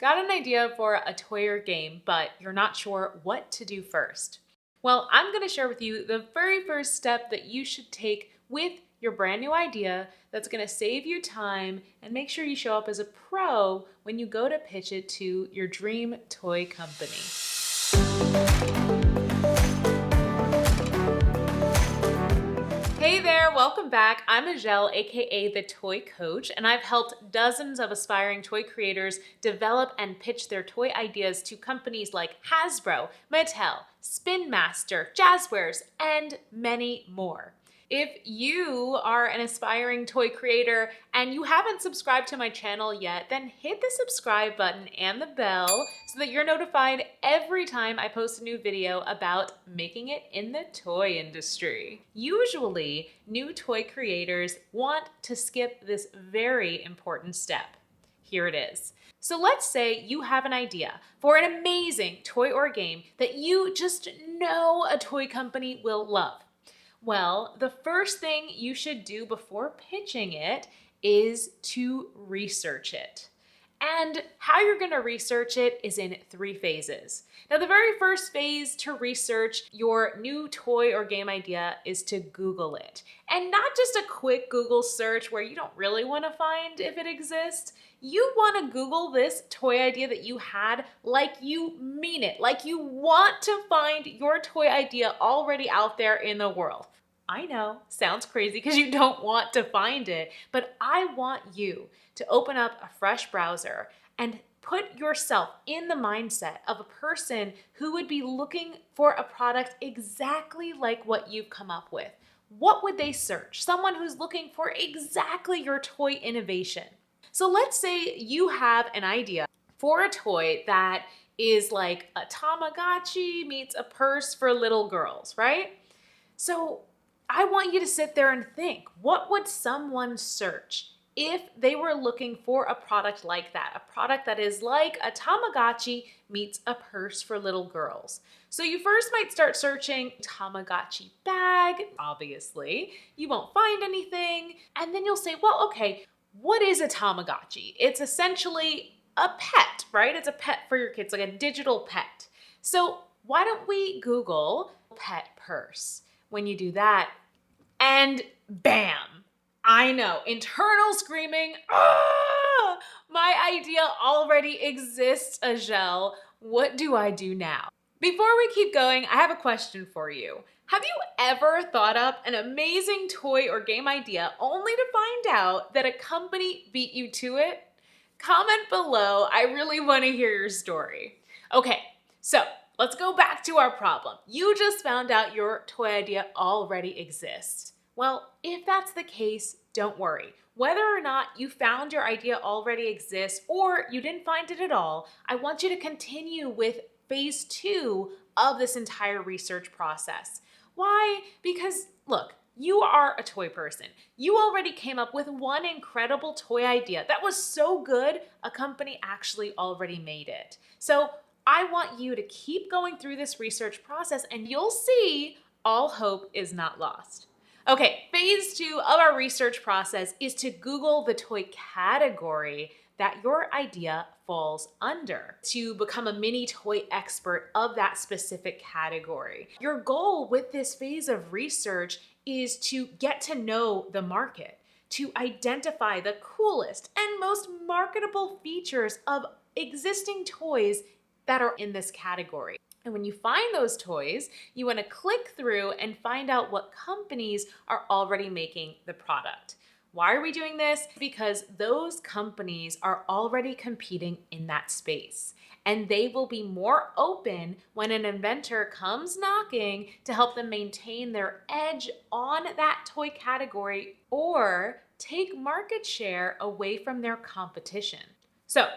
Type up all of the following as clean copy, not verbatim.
Got an idea for a toy or game, but you're not sure what to do first? Well, I'm going to share with you the very first step that you should take with your brand new idea that's going to save you time and make sure you show up as a pro when you go to pitch it to your dream toy company. Hey there, welcome back. I'm Azhelle, aka the Toy Coach, and I've helped dozens of aspiring toy creators develop and pitch their toy ideas to companies like Hasbro, Mattel, Spin Master, Jazzwares, and many more. If you are an aspiring toy creator and you haven't subscribed to my channel yet, then hit the subscribe button and the bell so that you're notified every time I post a new video about making it in the toy industry. Usually, new toy creators want to skip this very important step. Here it is. So let's say you have an idea for an amazing toy or game that you just know a toy company will love. Well, the first thing you should do before pitching it is to research it. And how you're going to research it is in 3 phases. Now, the very first phase to research your new toy or game idea is to Google it. And not just a quick Google search where you don't really want to find if it exists. You want to Google this toy idea that you had like you mean it, like you want to find your toy idea already out there in the world. I know, sounds crazy because you don't want to find it, but I want you to open up a fresh browser and put yourself in the mindset of a person who would be looking for a product exactly like what you've come up with. What would they search? Someone who's looking for exactly your toy innovation. So let's say you have an idea for a toy that is like a Tamagotchi meets a purse for little girls, right? So I want you to sit there and think, what would someone search if they were looking for a product like that? A product that is like a Tamagotchi meets a purse for little girls. So you first might start searching Tamagotchi bag, obviously. You won't find anything. And then you'll say, well, okay, what is a Tamagotchi? It's essentially a pet, right? It's a pet for your kids, like a digital pet. So why don't we Google pet purse? When you do that, and bam, I know, internal screaming, ah, my idea already exists, Azhelle. What do I do now? Before we keep going, I have a question for you. Have you ever thought up an amazing toy or game idea only to find out that a company beat you to it? Comment below. I really want to hear your story. Okay, so let's go back to our problem. You just found out your toy idea already exists. Well, if that's the case, don't worry. Whether or not you found your idea already exists or you didn't find it at all, I want you to continue with phase 2 of this entire research process. Why? Because look, you are a toy person. You already came up with one incredible toy idea that was so good, a company actually already made it. So I want you to keep going through this research process and you'll see all hope is not lost. Okay, phase 2 of our research process is to Google the toy category that your idea falls under to become a mini toy expert of that specific category. Your goal with this phase of research is to get to know the market, to identify the coolest and most marketable features of existing toys that are in this category. And when you find those toys, you want to click through and find out what companies are already making the product. Why are we doing this? Because those companies are already competing in that space. And they will be more open when an inventor comes knocking to help them maintain their edge on that toy category or take market share away from their competition. So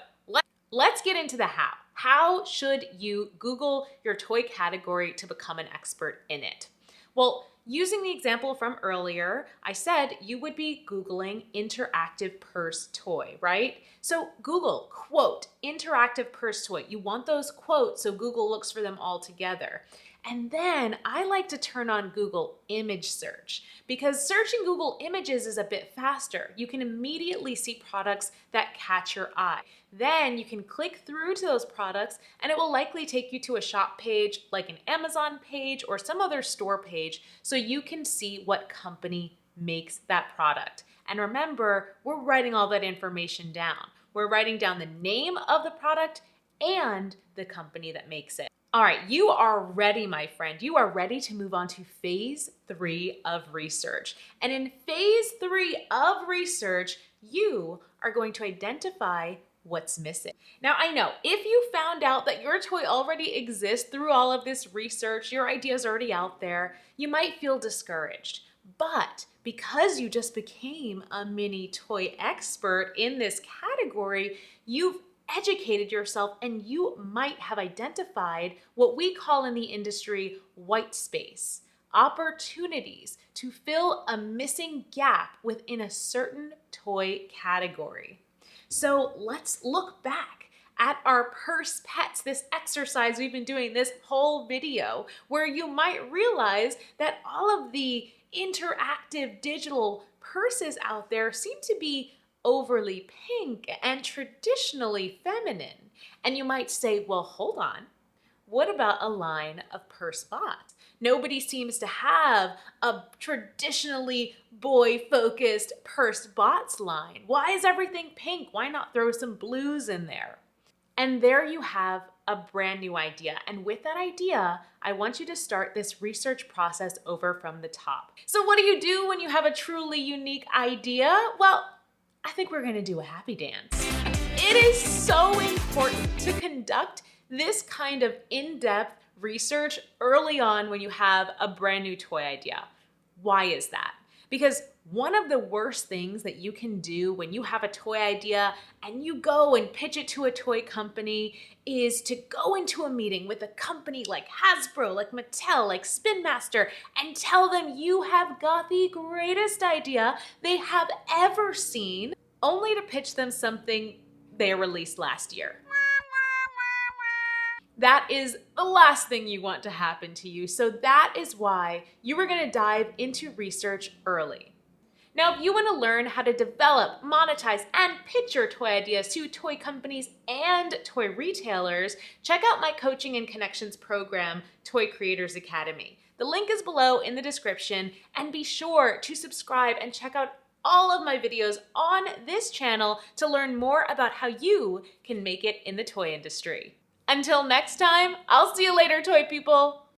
let's get into the how. How should you Google your toy category to become an expert in it? Well, using the example from earlier, I said you would be Googling interactive purse toy, right? So Google, quote, interactive purse toy. You want those quotes so Google looks for them all together. And then I like to turn on Google image search because searching Google images is a bit faster. You can immediately see products that catch your eye. Then you can click through to those products and it will likely take you to a shop page like an Amazon page or some other store page so you can see what company makes that product. And remember, we're writing all that information down. We're writing down the name of the product and the company that makes it. All right, you are ready, my friend. You are ready to move on to phase 3 of research. And in phase 3 of research, you are going to identify what's missing. Now, I know if you found out that your toy already exists through all of this research, your idea is already out there, you might feel discouraged. But because you just became a mini toy expert in this category, you've educated yourself and you might have identified what we call in the industry white space, opportunities to fill a missing gap within a certain toy category. So let's look back at our purse pets, this exercise we've been doing this whole video, where you might realize that all of the interactive digital purses out there seem to be overly pink and traditionally feminine. And you might say, well, hold on. What about a line of purse bots? Nobody seems to have a traditionally boy-focused purse bots line. Why is everything pink? Why not throw some blues in there? And there you have a brand new idea. And with that idea, I want you to start this research process over from the top. So what do you do when you have a truly unique idea? Well, I think we're gonna do a happy dance. It is so important to conduct this kind of in-depth research early on when you have a brand new toy idea. Why is that? Because one of the worst things that you can do when you have a toy idea and you go and pitch it to a toy company is to go into a meeting with a company like Hasbro, like Mattel, like Spin Master, and tell them you have got the greatest idea they have ever seen, only to pitch them something they released last year. That is the last thing you want to happen to you. So that is why you are going to dive into research early. Now, if you want to learn how to develop, monetize, and pitch your toy ideas to toy companies and toy retailers, check out my coaching and connections program, Toy Creators Academy. The link is below in the description, and be sure to subscribe and check out all of my videos on this channel to learn more about how you can make it in the toy industry. Until next time, I'll see you later, toy people.